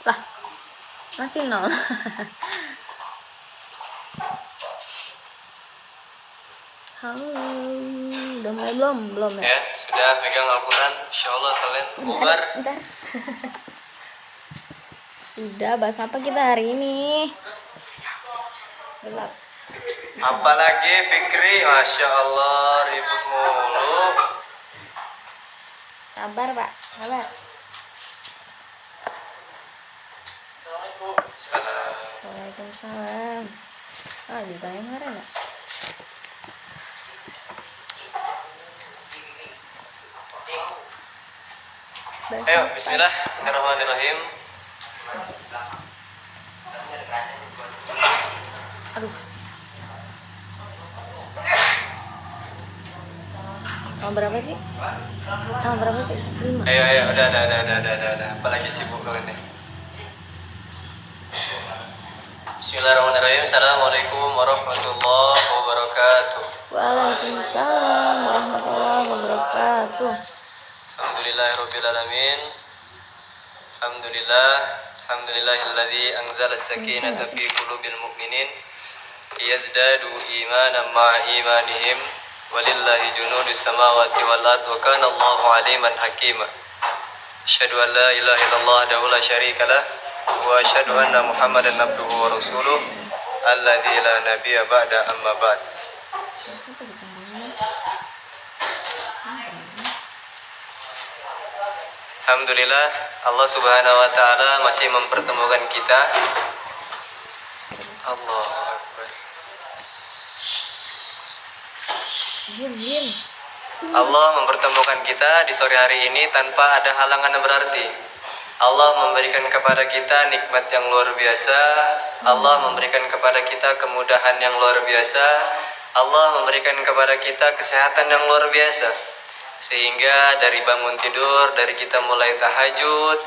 Lah, masih nol. Halo, udah mulai belum? Belum ya? Ya, sudah pegang Al-Quran. Insya Allah kalian bubar. Bentar. Sudah, bahas apa kita hari ini? Gelap. Apalagi Fikri, Masya Allah, ribut mulu. Sabar, Pak. Sabar. Salam. Waalaikumsalam. Ah, ditanya kemarin ya? Bahas Ayo, apa? bismillahirrahmanirrahim. Aduh. Tanggal berapa sih? Tanggal berapa sih? 5. Ayo, udah. Apalagi sibuk kalian nih. Bismillahirrahmanirrahim. Assalamualaikum warahmatullahi wabarakatuh. Waalaikumsalam warahmatullahi wabarakatuh. Alhamdulillahirrabbilalamin. Alhamdulillahilladzi anzala as-sakinata fi qulubil mu'minin liyazdadu imanan ma'a imanihim walillahi junudus samawati wal ardi wa kana Allahu aliman hakima. Asyhadu an la ilaha illallah wahdahu la syarikalah wa asyhadu anna Muhammadan abduhu wa rasuluh alladzi la nabiyya ba'da amma ba'd. Alhamdulillah Allah Subhanahu wa taala masih mempertemukan kita. Allahu Akbar. Diam. Allah mempertemukan kita di sore hari ini tanpa ada halangan yang berarti. Allah memberikan kepada kita nikmat yang luar biasa. Allah memberikan kepada kita kemudahan yang luar biasa. Allah memberikan kepada kita kesehatan yang luar biasa. Sehingga dari bangun tidur, dari kita mulai tahajud,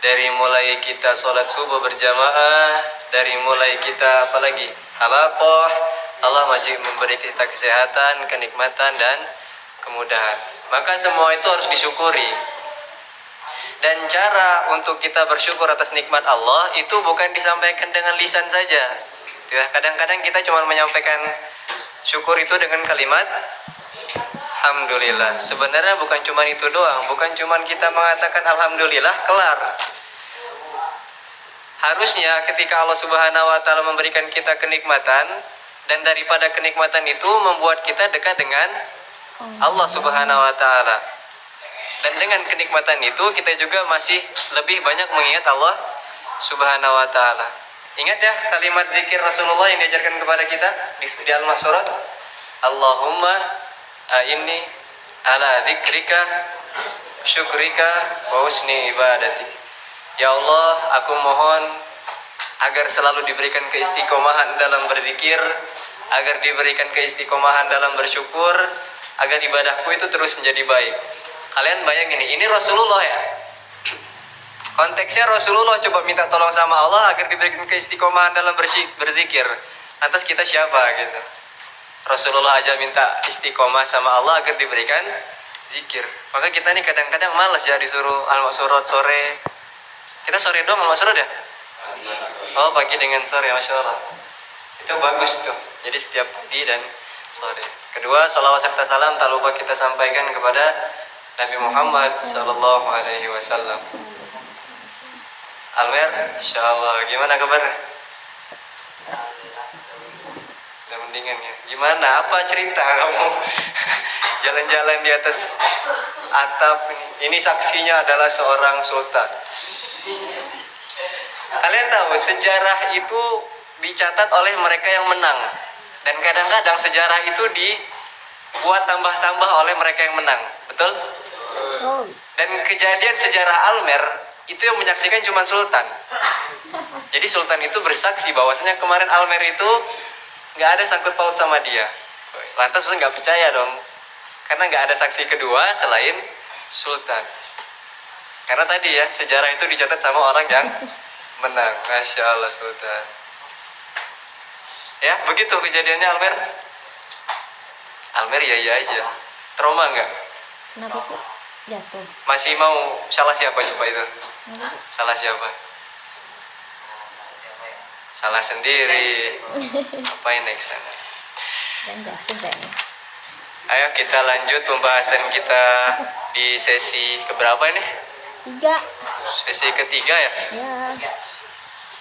dari mulai kita sholat subuh berjamaah, dari mulai kita apalagi halaqah, Allah masih memberi kita kesehatan, kenikmatan dan kemudahan. Maka semua itu harus disyukuri. Dan cara untuk kita bersyukur atas nikmat Allah itu bukan disampaikan dengan lisan saja. Kadang-kadang kita cuma menyampaikan syukur itu dengan kalimat Alhamdulillah. Sebenarnya bukan cuma itu doang, bukan cuma kita mengatakan Alhamdulillah kelar. Harusnya ketika Allah Subhanahu wa taala memberikan kita kenikmatan, dan daripada kenikmatan itu membuat kita dekat dengan Allah Subhanahu wa taala. Dan dengan kenikmatan itu kita juga masih lebih banyak mengingat Allah Subhanahu wa taala. Ingat ya kalimat zikir Rasulullah yang diajarkan kepada kita di Al-Mashurat. Allahumma a'inni ala dzikrika syukrika wa husni ibadatik. Ya Allah, aku mohon agar selalu diberikan keistiqomahan dalam berzikir, agar diberikan keistiqomahan dalam bersyukur, agar ibadahku itu terus menjadi baik. Kalian bayangin ini Rasulullah ya. Konteksnya Rasulullah coba minta tolong sama Allah agar diberikan keistiqomahan dalam berzikir. Lantas kita siapa gitu? Rasulullah aja minta istiqomah sama Allah agar diberikan zikir. Maka kita nih kadang-kadang malas ya disuruh al-maksurat sore. Kita sore doang al-maksurat ya? Oh, pagi dengan sore, Masya Allah. Itu bagus tuh. Jadi setiap pagi dan sore. Kedua, salawat serta salam tak lupa kita sampaikan kepada Nabi Muhammad Sallallahu Alaihi Wasallam. Almer, Insya Allah. Gimana kabar? Udah mendingan ya. Gimana? Apa cerita kamu? Jalan-jalan di atas atap ini. Ini saksinya adalah seorang sultan. Kalian tahu sejarah itu dicatat oleh mereka yang menang. Dan kadang-kadang sejarah itu dibuat tambah-tambah oleh mereka yang menang. Betul? Dan kejadian sejarah Almer itu yang menyaksikan cuma sultan. Jadi sultan itu bersaksi bahwasanya kemarin Almer itu nggak ada sangkut paut sama dia. Lantas sultan nggak percaya dong, karena nggak ada saksi kedua selain sultan. Karena tadi ya sejarah itu dicatat sama orang yang menang. Masya Allah sultan. Ya begitu kejadiannya Almer. Almer ya aja. Trauma nggak? Kenapa sih? Jatuh. Masih mau salah siapa coba itu? Kenapa? Salah siapa? Salah sendiri. Ngapain naik sana? Dan jatuh kayaknya. Ayo kita lanjut pembahasan kita di sesi keberapa ini? 3. Sesi ketiga ya? Ya.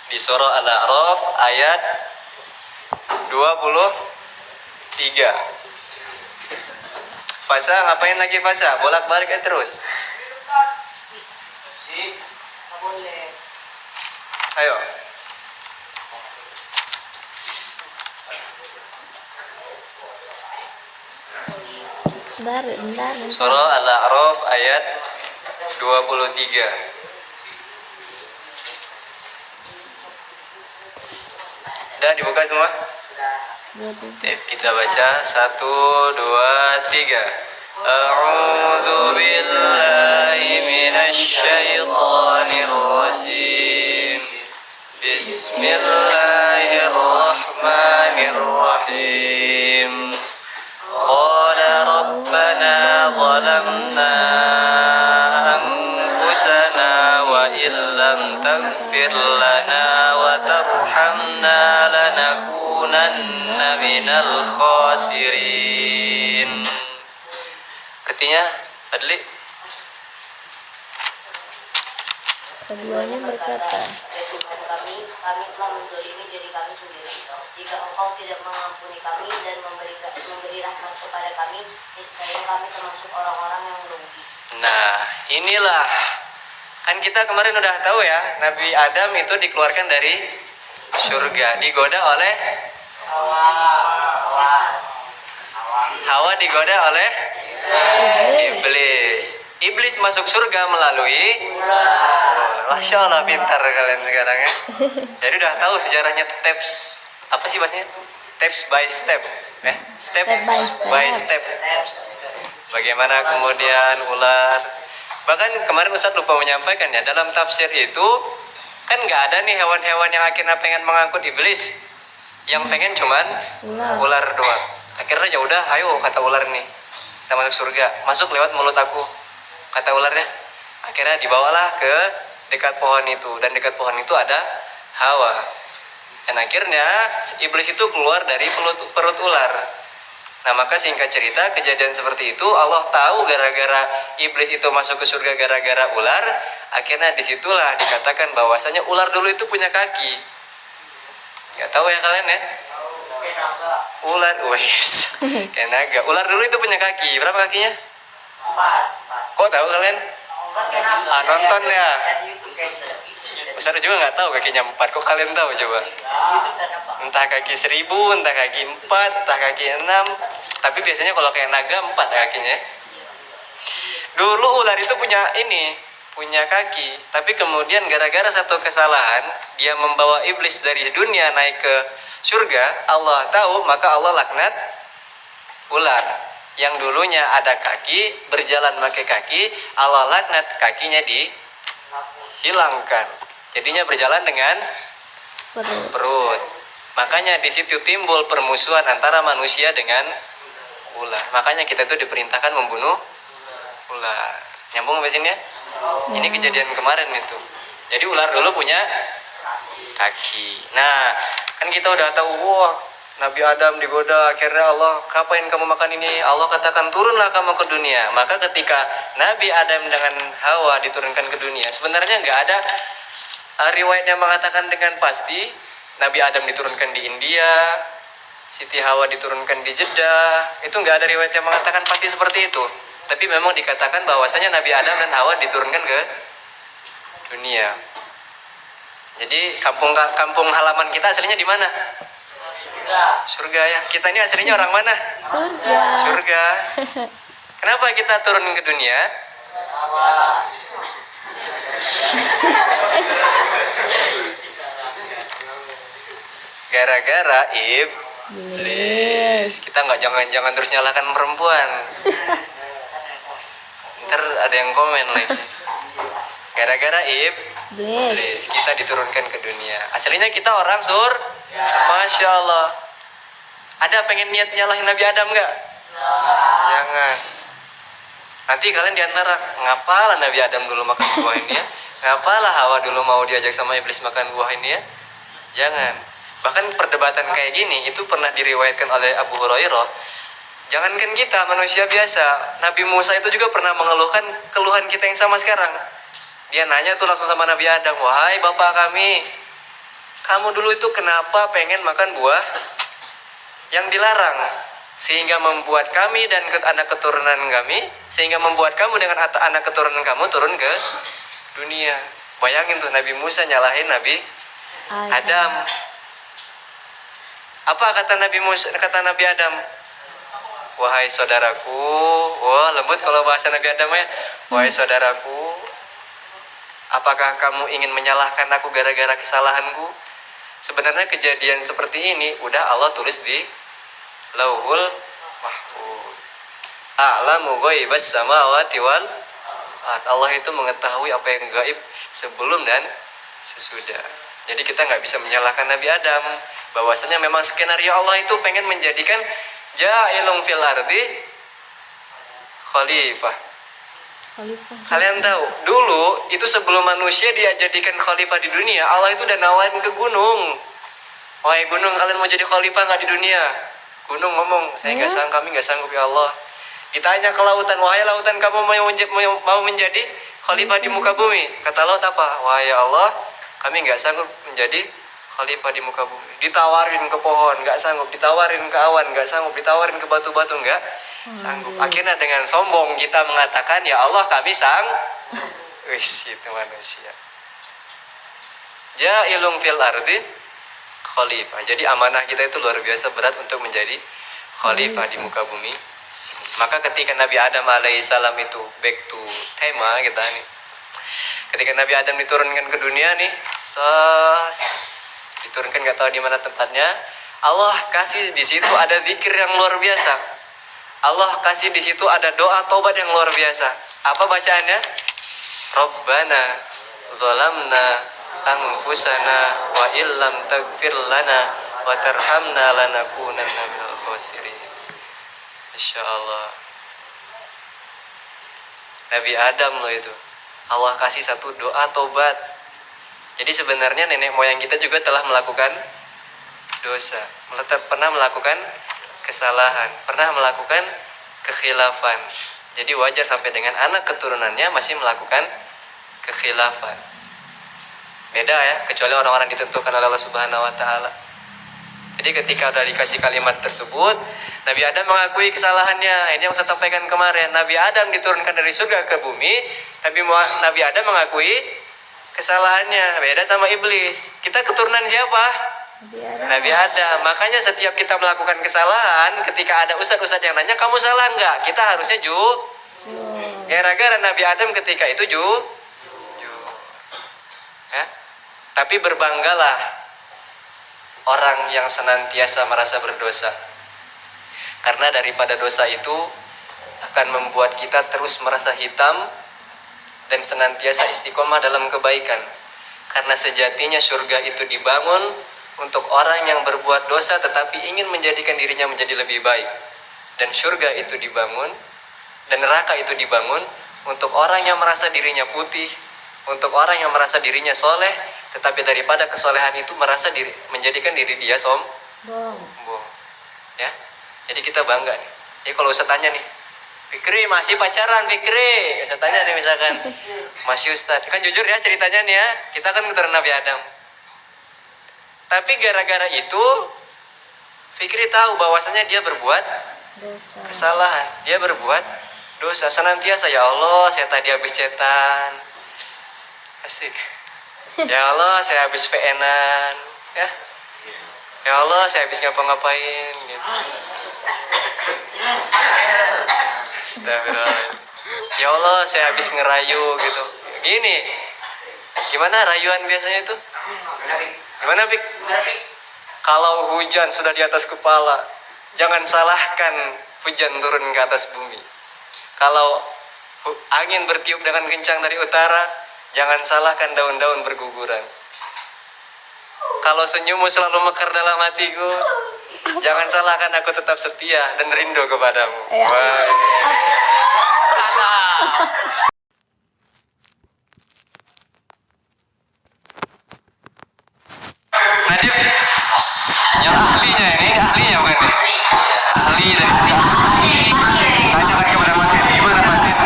Di surah Al-A'raf ayat 23. Fasa ngapain lagi Fasa? Bolak-balik terus. Ayo. Bentar. Surah Al-A'raf ayat 23. Udah dibuka semua? 2, 3. Kita baca 1, 2, 3. A'udzu billahi minasy syaithanir rajim. Bismillahirrahmanirrahim. Qala rabbana zalamna anfusana wa illam taghfir lana wa tarhamna lanakunanna minal khasirin. Artinya, Adli? Keduanya berkata, kami telah menzalimi diri kami sendiri. Jika engkau tidak mengampuni kami dan memberi rahmat kepada kami, niscaya kami termasuk orang-orang yang merugi. Nah, inilah. Kan kita kemarin udah tahu ya, Nabi Adam itu dikeluarkan dari surga, digoda oleh Hawa digoda oleh Iblis. Iblis masuk surga melalui Masya Allah, pintar kalian sekarang ya. Jadi udah tahu sejarahnya steps. Apa sih bahasanya? Steps by step. Step by step. Bagaimana kemudian ular. Bahkan kemarin Ustaz lupa menyampaikan ya, dalam tafsir itu kan nggak ada nih hewan-hewan yang akhirnya pengen mengangkut iblis. Yang pengen cuman ular doang. Akhirnya ya udah, ayo kata ular nih, kita masuk surga. Masuk lewat mulut aku, kata ularnya. Akhirnya dibawalah ke dekat pohon itu, dan dekat pohon itu ada Hawa. Dan akhirnya iblis itu keluar dari perut ular. Nah, maka singkat cerita, kejadian seperti itu Allah tahu gara-gara iblis itu masuk ke surga gara-gara ular. Akhirnya disitulah dikatakan bahwasanya ular dulu itu punya kaki. Gak tahu ya kalian ya? Ular, wes, kayak naga. Ular dulu itu punya kaki. Berapa kakinya? 4. Kok tahu kalian? Nonton ya. Ustaz juga nggak tahu kakinya 4. Kok kalian tahu coba? Entah kaki 1000, entah kaki 4, entah kaki 6. Tapi biasanya kalau kayak naga 4 kakinya. Dulu ular itu punya kaki. Tapi kemudian gara-gara satu kesalahan, dia membawa iblis dari dunia naik ke surga. Allah tahu, maka Allah laknat ular. Yang dulunya ada kaki, berjalan pakai kaki, Allah laknat, kakinya dihilangkan. Jadinya berjalan dengan perut. Makanya di situ timbul permusuhan antara manusia dengan ular. Makanya kita itu diperintahkan membunuh ular. Nyambung sampai sini ya? Ini kejadian kemarin itu. Jadi ular dulu punya kaki. Nah, kan kita udah tahu, wah, Nabi Adam digoda, akhirnya Allah, ngapain kamu makan ini? Allah katakan, turunlah kamu ke dunia. Maka ketika Nabi Adam dengan Hawa diturunkan ke dunia, sebenarnya nggak ada riwayat yang mengatakan dengan pasti Nabi Adam diturunkan di India, Siti Hawa diturunkan di Jeddah. Itu nggak ada riwayat yang mengatakan pasti seperti itu. Tapi memang dikatakan bahwasanya Nabi Adam dan Hawa diturunkan ke dunia. Jadi kampung halaman kita aslinya di mana? Surga ya. Kita ini aslinya orang mana? Surga. Kenapa kita turun ke dunia? Gara-gara iblis. Kita nggak jangan terus nyalakan perempuan. Ntar ada yang komen lagi. Gara-gara iblis kita diturunkan ke dunia. Aslinya kita orang Masya Allah. Ada pengen niat nyalahin Nabi Adam nggak? Jangan. Nanti kalian diantara, ngapalah Nabi Adam dulu makan buah ini ya? Ngapalah Hawa dulu mau diajak sama iblis makan buah ini ya? Jangan. Bahkan perdebatan kayak gini itu pernah diriwayatkan oleh Abu Hurairah. Jangankan kita manusia biasa, Nabi Musa itu juga pernah mengeluhkan keluhan kita yang sama sekarang. Dia nanya tuh langsung sama Nabi Adam, "Wahai bapak kami, kamu dulu itu kenapa pengen makan buah yang dilarang? Sehingga membuat kami dan anak keturunan kami, sehingga membuat kamu dengan anak keturunan kamu turun ke dunia." Bayangin tuh Nabi Musa nyalahin Nabi Adam. Apa kata Nabi Musa, kata Nabi Adam? "Wahai saudaraku," wah lembut kalau bahasa Nabi Adam ya. "Wahai saudaraku, apakah kamu ingin menyalahkan aku gara-gara kesalahanku? Sebenarnya kejadian seperti ini udah Allah tulis di Lauhul Mahfuz. A'lamu ghaibas samawati wal ard." Allah itu mengetahui apa yang gaib sebelum dan sesudah. Jadi kita nggak bisa menyalahkan Nabi Adam. Bahwasanya memang skenario Allah itu pengen menjadikan ja'ilun fil ardi khalifah. Kalian tahu, dulu itu sebelum manusia dia jadikan khalifah di dunia, Allah itu udah nawarin ke gunung. "Wahai gunung, kalian mau jadi khalifah nggak di dunia?" Gunung ngomong, "Saya nggak sanggup, kami nggak sanggup ya Allah." Ditanya ke lautan, "Wahai lautan, kamu mau menjadi khalifah di muka bumi?" Kata laut apa? "Wahai Allah, kami nggak sanggup menjadi khalifah di muka bumi." Ditawarin ke pohon, nggak sanggup. Ditawarin ke awan, nggak sanggup. Ditawarin ke batu-batu, nggak sanggup. Akhirnya dengan sombong kita mengatakan, "Ya Allah, kami Wis, itu manusia. Ja'ilun fil ardi khalifah. Jadi amanah kita itu luar biasa berat untuk menjadi khalifah di muka bumi. Maka ketika Nabi Adam alaihissalam itu back to tema kita nih. Ketika Nabi Adam diturunkan ke dunia nih, diturunkan nggak tahu di mana tempatnya. Allah kasih di situ ada zikir yang luar biasa. Allah kasih di situ ada doa taubat yang luar biasa. Apa bacaannya? Rabbana zalamna anfusana wa illam taghfir lana wa tarhamna lanakunanna minal khasirin. Insyaallah. Nabi Adam loh itu. Allah kasih satu doa taubat. Jadi sebenarnya nenek moyang kita juga telah melakukan dosa, pernah melakukan kesalahan, pernah melakukan kekhilafan. Jadi wajar sampai dengan anak keturunannya masih melakukan kekhilafan. Beda ya, kecuali orang-orang ditentukan oleh Allah Subhanahu wa taala. Jadi ketika udah dikasih kalimat tersebut, Nabi Adam mengakui kesalahannya. Ini yang saya sampaikan kemarin. Nabi Adam diturunkan dari surga ke bumi, Nabi Adam mengakui kesalahannya. Beda sama iblis. Kita keturunan siapa? Nabi Adam. Makanya setiap kita melakukan kesalahan, ketika ada ustadz-ustadz yang nanya, "Kamu salah nggak?" Kita harusnya gara-gara Nabi Adam ketika itu ya? Tapi berbanggalah orang yang senantiasa merasa berdosa. Karena daripada dosa itu akan membuat kita terus merasa hitam dan senantiasa istiqomah dalam kebaikan. Karena sejatinya surga itu dibangun untuk orang yang berbuat dosa tetapi ingin menjadikan dirinya menjadi lebih baik. Dan surga itu dibangun dan neraka itu dibangun untuk orang yang merasa dirinya putih, untuk orang yang merasa dirinya soleh, tetapi daripada kesolehan itu merasa menjadikan diri dia sombong. Ya, jadi kita bangga nih. Jadi kalau Ustaz tanya nih, "Fikri masih pacaran Fikri?" Saya tanya nih misalkan, "Masih Ustaz." Kan jujur ya ceritanya nih ya, kita kan keturunan Nabi Adam. Tapi gara-gara itu Fikri tahu bahwasanya dia berbuat kesalahan, dia berbuat dosa senantiasa. "Ya Allah, saya tadi habis cetan." Asik. "Ya Allah, saya habis VN-an." Ya. "Ya Allah, saya habis ngapa-ngapain." Gitu. Astagfirullah. "Ya Allah, saya habis ngerayu." Gitu. Gini. Gimana rayuan biasanya itu? Gimana, Fik? Kalau hujan sudah di atas kepala, jangan salahkan hujan turun ke atas bumi. Kalau angin bertiup dengan kencang dari utara, jangan salahkan daun-daun berguguran. Kalau senyummu selalu mekar dalam hatiku, jangan salahkan aku tetap setia dan rindu kepadamu. Wah. Nadif, yang ahlinya ini, ahlinya bukan nih? Ahli dan tanyakan kepada Fatin, gimana Fatin?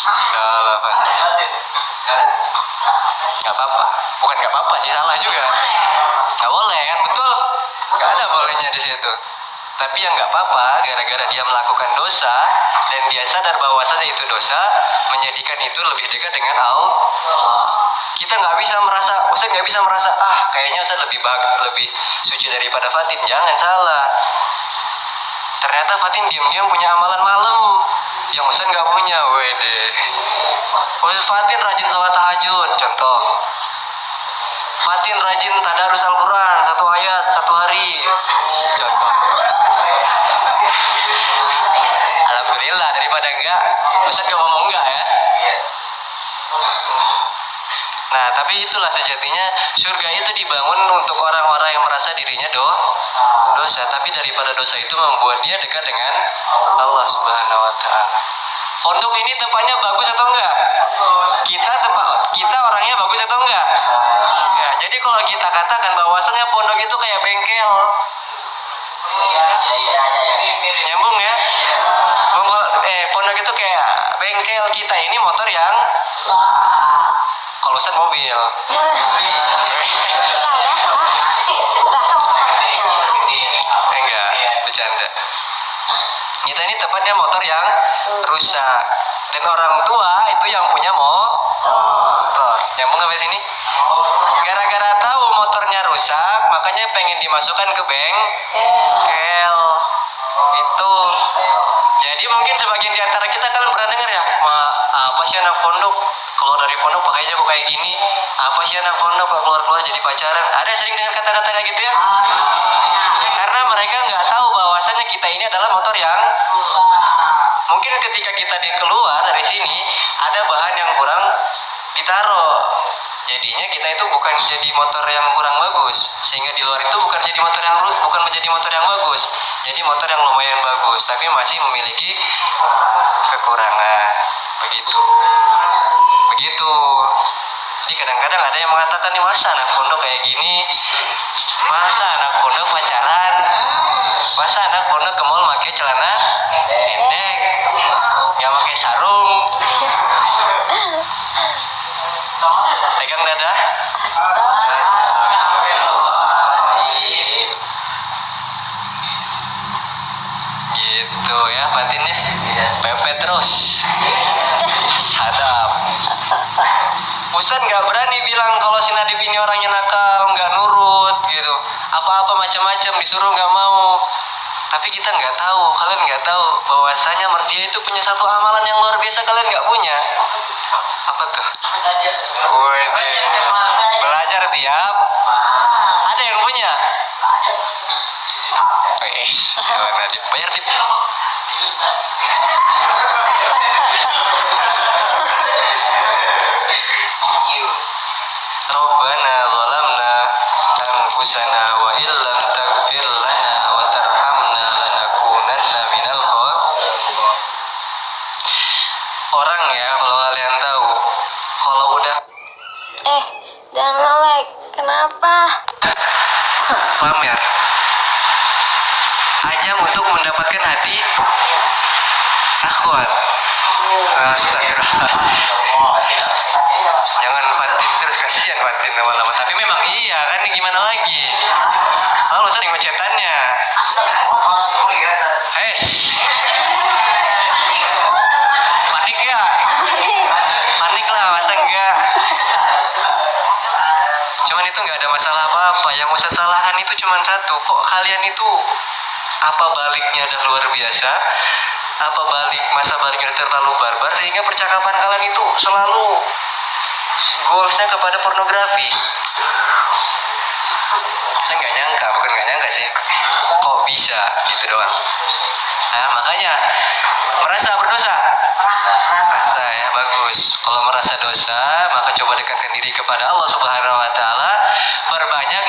Udah, Fatin. Gak apa-apa, bukan gak apa-apa sih, salah juga. Gak boleh kan, betul? Gak ada bolehnya di situ. Tapi yang gak apa-apa, gara-gara dia melakukan dosa dan dia sadar bahwasanya itu dosa, menjadikan itu lebih dekat dengan Allah. Kita nggak bisa merasa, Ustaz nggak bisa merasa, kayaknya Ustaz lebih suci daripada Fatin. Jangan salah. Ternyata Fatin diam-diam punya amalan malam yang Ustaz nggak punya. Wede. Fatin rajin sholat tahajud, contoh. Fatin rajin tadarus Al-Quran, 1 ayat 1 hari, contoh. Alhamdulillah, daripada enggak, Ustaz nggak ngomong enggak ya. Nah, tapi itulah sejatinya surga itu dibangun untuk orang-orang yang merasa dirinya dosa. Tapi daripada dosa itu membuat dia dekat dengan Allah Subhanahu wa Ta'ala. Pondok ini tempatnya bagus atau enggak? Kita orangnya bagus atau enggak? Ya, jadi kalau kita katakan bahwasanya pondok itu kayak bengkel, nyambung ya? Pondok itu kayak bengkel, kita ini motor yang kalau Ustaz mobil. Enggak, bercanda. Kita ini tepatnya motor yang rusak. Dan orang tua itu yang punya motor. Nyambung sampai sini? Gara-gara tahu motornya rusak, makanya pengen dimasukkan ke bengkel. Itu. Jadi mungkin sebagian di antara kita kalian pernah dengar ya, apa sih anak pondok keluar dari pondok pakainya kok kayak gini? Apa sih anak pondok keluar jadi pacaran? Ada sering dengar kata-kata kayak gitu ya? Karena mereka nggak tahu bahwasannya kita ini adalah motor yang mungkin ketika kita keluar dari sini ada bahan yang kurang ditaruh. Jadinya kita itu bukan jadi motor yang kurang bagus, sehingga di luar itu bukan menjadi motor yang bagus, jadi motor yang lumayan bagus, tapi masih memiliki kekurangan. Begitu. Jadi kadang-kadang ada yang mengatakan nih, masa anak pondok kayak gini, masa anak pondok pacaran, masa anak pondok ke mall pakai celana pendek, nggak pakai sarung, pegang dada. Gitu ya batinnya, pepet terus, sadap. Ustaz nggak berani bilang kalau si Nadif ini orangnya nakal, nggak nurut gitu, apa-apa macam-macam disuruh nggak mau. Tapi kita nggak tahu, kalian nggak tahu bahwasanya dia itu punya satu amalan yang luar biasa, kalian nggak punya. Apa tuh? Belajar tiap. Ada yang punya? Bayar tip. Rabbana zalamna anfusana wa illam taghfir lana wa tarhamna lanakunanna minal khasirin. Orang ya, kalau kalian tahu, kalau udah jangan nge-like. Kenapa? pamer hanya untuk mendapatkan hati akhwat. Astagfirullah. Jangan Fatin terus, kasihan Fatin lama-lama. Tapi memang iya kan, gimana lagi? Lalu sering mencetannya. Panik ya? Panik lah, masa enggak? Cuman itu nggak ada masalah apa-apa. Yang Ustaz salahkan itu cuman satu, kok kalian itu apa baliknya udah luar biasa, apa masa baliknya terlalu barbar, sehingga percakapan kalian itu selalu goalsnya kepada pornografi. Saya nggak nyangka, bukan nggak nyangka sih, kok bisa gitu doang. Nah, makanya merasa berdosa, merasa ya, bagus. Kalau merasa dosa, maka coba dekatkan diri kepada Allah Subhanahu Wa Taala, perbanyak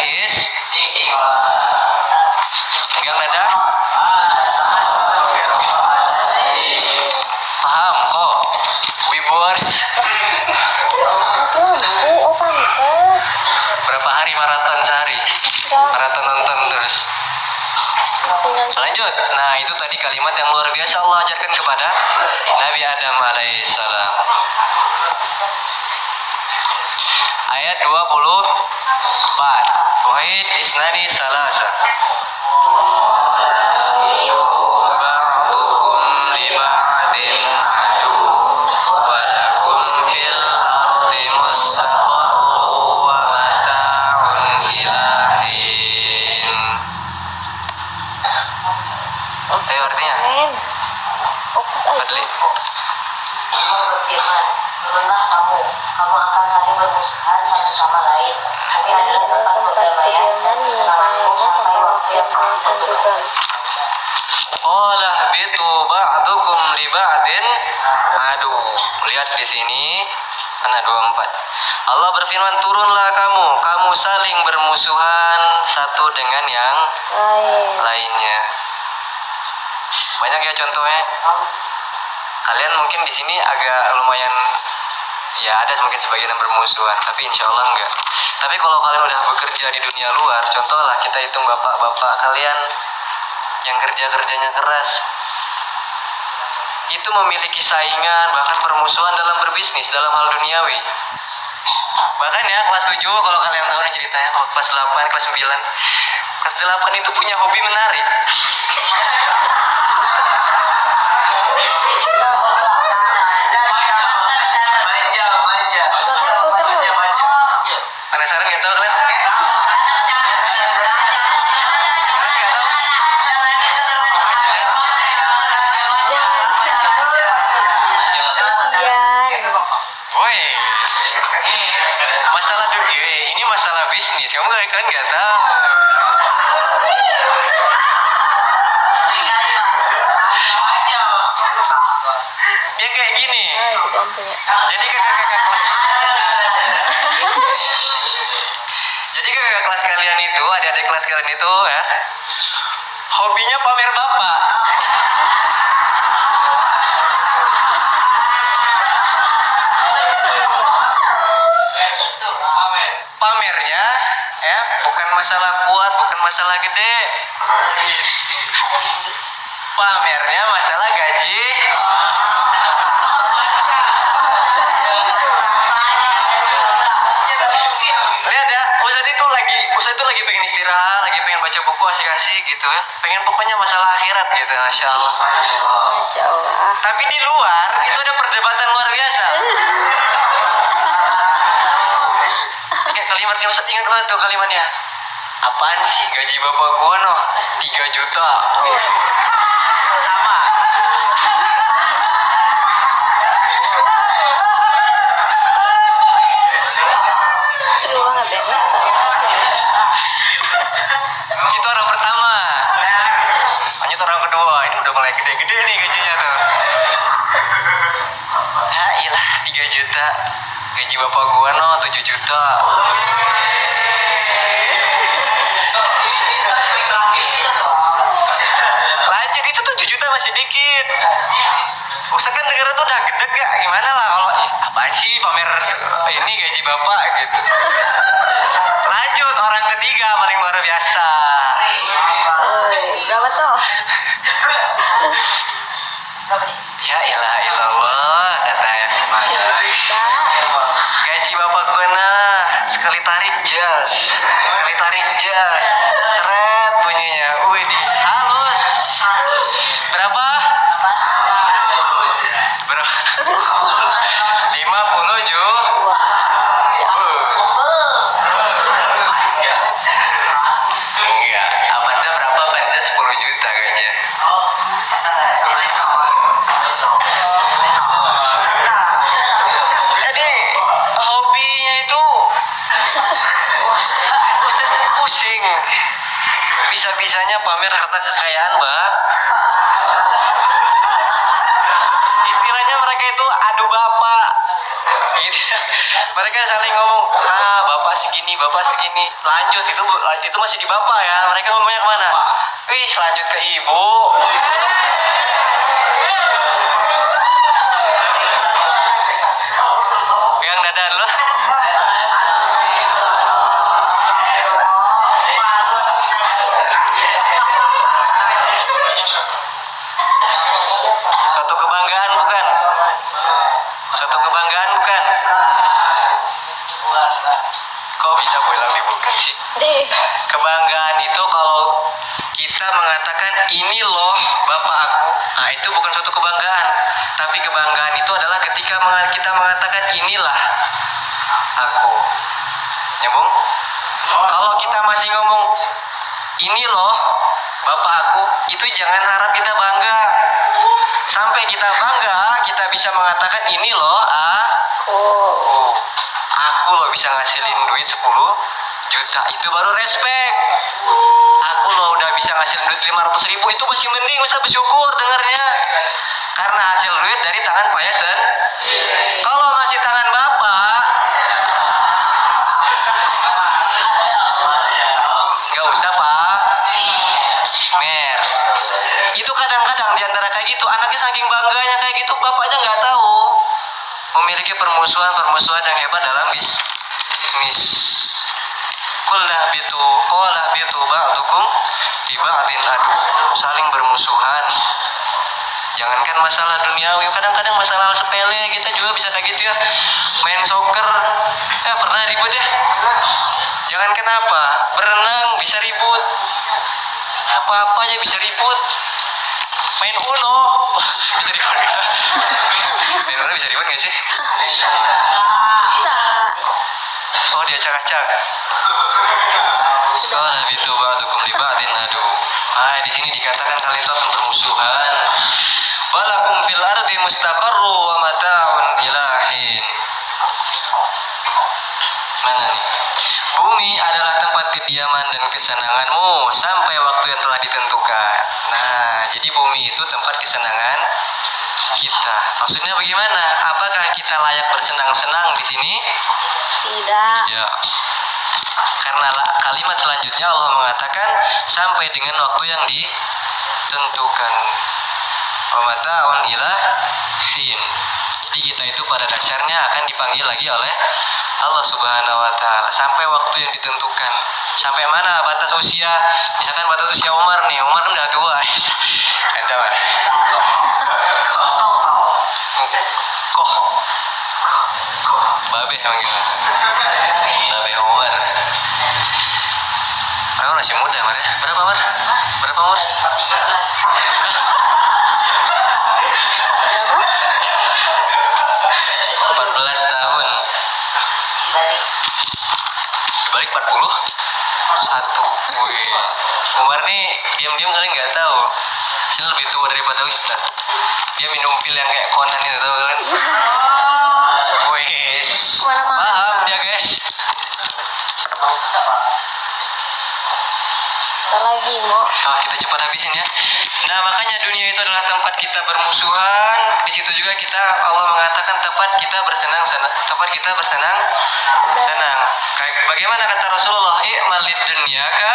pegang dada. Paham kok, Wibors. Pantes. lanjut. Nah, itu tadi kalimat yang luar biasa Allah ajarkan kepada Nabi Adam alaihissalam. Ayat 24. Wahid isnani salasa. Ba'dukum li ba'din adu wa lakum fil ardi mustaqarrun wa mata'un ila hin. Saya artinya. Men. Fokus aja. Fadli. Allah berfirman, turunlah kamu akan saling bermusuhan satu sama lain. Tapi ada tempat perdamaian dan kesenanganmu sampai waktu yang telah ditentukan. Qala habitu ba'dukum li ba'din adu. Lihat di sini ayat 24. Allah berfirman, turunlah kamu saling bermusuhan satu dengan yang lainnya. Banyak ya contohnya. Kalian mungkin di sini agak lumayan, ya ada mungkin sebagian yang bermusuhan, tapi insya Allah enggak. Tapi kalau kalian udah bekerja di dunia luar, contohlah kita hitung bapak-bapak kalian yang kerjanya keras, itu memiliki saingan, bahkan permusuhan dalam berbisnis, dalam hal duniawi. Bahkan ya kelas 7, kalau kalian tahu nih ceritanya, kalau kelas 8, kelas 9, kelas 8 itu punya hobi menarik. Penasaran nggak tahu kalian? Kasian. Woi, masalah dunia ini masalah bisnis. Kamu kan nggak tahu. Ya kayak gini. Itu lampunya. Jadi kakak-kakak kelas, jadi kakak kelas kalian itu, adik-adik kelas kalian itu ya, hobinya pamer bapak. Pamernya ya bukan masalah kuat, bukan masalah gede. Pamernya masalah gaji. Lihat ya, Ustaz itu lagi pengen istirahat, lagi pengen baca buku asik-asik gitu ya. Pengen pokoknya masalah akhirat gitu, Masya Allah. Masya Allah. Tapi di luar itu ada perdebatan luar biasa. Kayak kalimatnya Ustaz, ingat banget tuh kalimatnya. Apaan sih gaji bapak gua noh 3 juta. Sama. Seru banget ya. Itu orang pertama. Lanjut orang kedua. Ini udah mulai gede-gede nih gajinya tuh. Ya iyalah 3 juta. Gaji bapak gua no 7 juta. Lanjut, itu 7 juta masih dikit. Ustaz kan negara tuh udah gede gak? Gimana lah kalau apaan sih pamer ini gaji bapak gitu. Lanjut orang ketiga paling luar biasa. Berapa tuh? Ya ilah ilallah katanya. 3 juta. Gaji bapak gue nah sekali tarik jas, seret bunyinya, wih halus. Berapa? 50 Ju. Enggak, Avanza berapa? Avanza 10 juta kayaknya. Jadi hobinya itu Ustaz pusing. Bisa-bisanya pamer harta kekayaan, Mbak. Istilahnya mereka itu adu bapak. Gitu. Mereka saling ngomong, bapak segini, bapak segini. Lanjut itu masih di bapak ya. Mereka ngomongnya kemana? Wih, lanjut ke ibu. Pegang dada dulu. sih. Deh. Kebanggaan itu kalau kita mengatakan ini loh bapak aku, nah itu bukan suatu kebanggaan. Tapi kebanggaan itu adalah ketika kita mengatakan inilah aku. Nyambung? Kalau kita masih ngomong ini loh bapak aku, itu jangan harap kita bangga. Sampai kita bangga, kita bisa mengatakan ini loh aku loh bisa ngasilin duit 10 juta, itu baru respect. Aku loh udah bisa ngasilin duit 500 ribu, itu masih mending, usah bersyukur dengarnya. Karena hasil duit dari tangan payah Kalau masih tangan bapak, nggak usah pak. Mer, itu kadang-kadang diantara kayak gitu, anaknya saking bangganya kayak gitu, bapaknya nggak tahu memiliki permusuhan yang hebat dalam bisnis. Qulna bitu ba'dukum di ba'din adu, saling bermusuhan. Jangankan masalah duniawi, kadang-kadang masalah sepele kita juga bisa kayak gitu ya. Main soccer, pernah ribut ya. Jangankan apa, berenang bisa ribut. Apa-apa aja bisa ribut. Main Uno bisa ribut. Main Uno bisa ribut nggak sih? Oh dia acak-acak. Oh itu ba'dukum li ba'din adu. Di sini dikatakan kalian itu akan permusuhan. Walakum fil ardi mustaqarru wa mata'un ilahin. Mana nih? Bumi adalah tempat kediaman dan kesenanganmu sampai waktu yang telah ditentukan. Nah, jadi bumi itu tempat kesenangan kita. Maksudnya bagaimana? Apakah kita layak bersenang-senang di sini? Tidak. Ya. Karena kalimat selanjutnya Allah mengatakan sampai dengan waktu yang ditentukan. Wa mata'un ilahin. Jadi kita itu pada dasarnya akan dipanggil lagi oleh Allah Subhanahu wa Ta'ala sampai waktu yang ditentukan. Sampai mana batas usia? Misalkan batas usia Umar nih, Umar kan udah tua. Ada mana? Babe manggilnya. Babe Umar. Aku masih muda, Mar. Berapa, Mar? Berapa umur? 14 tahun. Dibalik 41. Wih. Umar nih diam-diam kalian nggak tahu. Saya lebih tua daripada Ustaz. Dia minum pil yang kayak Conan itu, tahu kan? Wih. Paham dia, guys. Lagi mau. Kita cepat habisin ya. Nah, makanya dunia itu adalah tempat kita bermusuhan. Di situ juga Allah mengatakan tempat kita bersenang-senang. Senang. Kayak bagaimana kata Rasulullah, "I'malid dunyaka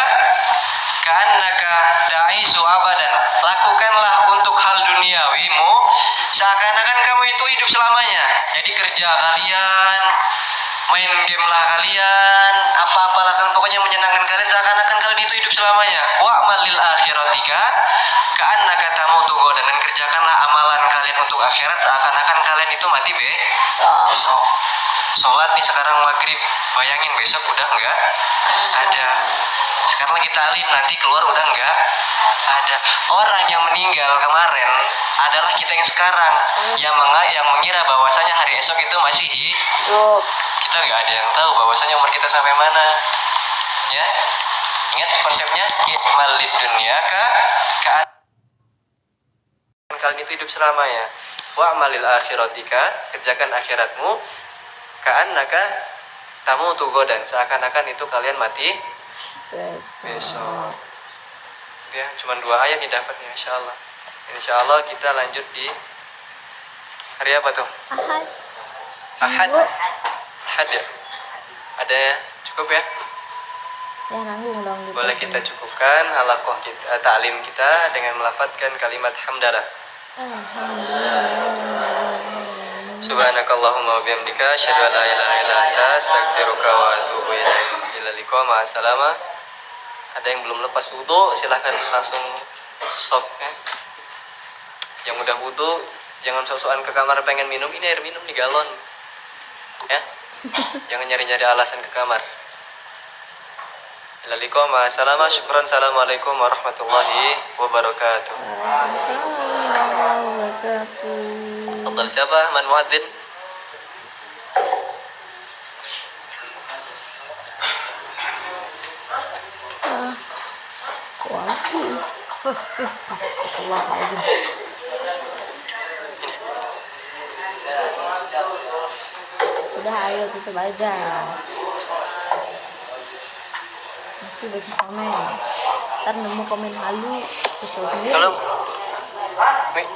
ka'annaka ta'isu abadan." Lakukanlah untuk hal duniawimu seakan-akan kamu itu hidup selamanya. Jadi kerja kalian, main game lah kalian, apa-apa lah kan, pokoknya menyenangkan kalian seakan-akan kalian itu hidup selamanya. Wa'mal lil akhiratika ka'annaka tamutu ghadan, dan kerjakanlah amalan kalian untuk akhirat seakan-akan kalian itu mati besok. Sholat nih sekarang maghrib, bayangin besok udah enggak ada. Sekarang lagi talim, nanti keluar udah enggak ada. Orang yang meninggal kemarin adalah kita yang sekarang, yang mengira bahwasanya hari esok itu masih hidup. Kita nggak ada yang tahu bahwasanya umur kita sampai mana. Ya, ingat konsepnya, i'malid dunyaka kalian itu hidup selamanya. Wa'malil akhiratika, kerjakan akhiratmu, ka'annaka tamutu ghadan, seakan-akan itu kalian mati besok. Ya, cuma 2 ayat nih dapatnya, insyaallah. Insyaallah kita lanjut di hari apa tuh? Ahad. Ahad ya? Ada cukup ya? Ya nanggung dong. Boleh kita cukupkan halaqah kita, ta'lim kita dengan melafadzkan kalimat hamdalah. Subhanakallahumma wa bihamdika asyhadu an la ilaha illa anta astaghfiruka wa atubu ilaik. Ila liqa ma salama. Ada yang belum lepas wudu, silahkan langsung stop ya. Yang udah wudu jangan sok-sokan ke kamar pengen minum, ini air minum di galon. Ya. Jangan nyari-nyari alasan ke kamar. Ila liqa ma salama. Syukran. Assalamualaikum warahmatullahi wabarakatuh. Waalaikumsalam warahmatullahi wabarakatuh. Tafadhal, siapa man muadzin? Aku. Astagfirullahaladzim. Sudah, ayo tutup aja. Masih baca komen. Ntar nemu komen halu, kesel sendiri. Kalau Nih,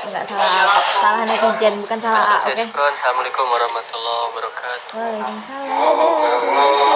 Enggak salah netizen, bukan salah A, oke? Syukran. Assalamualaikum warahmatullahi wabarakatuh. Waalaikumsalam. Dadah, terima kasih.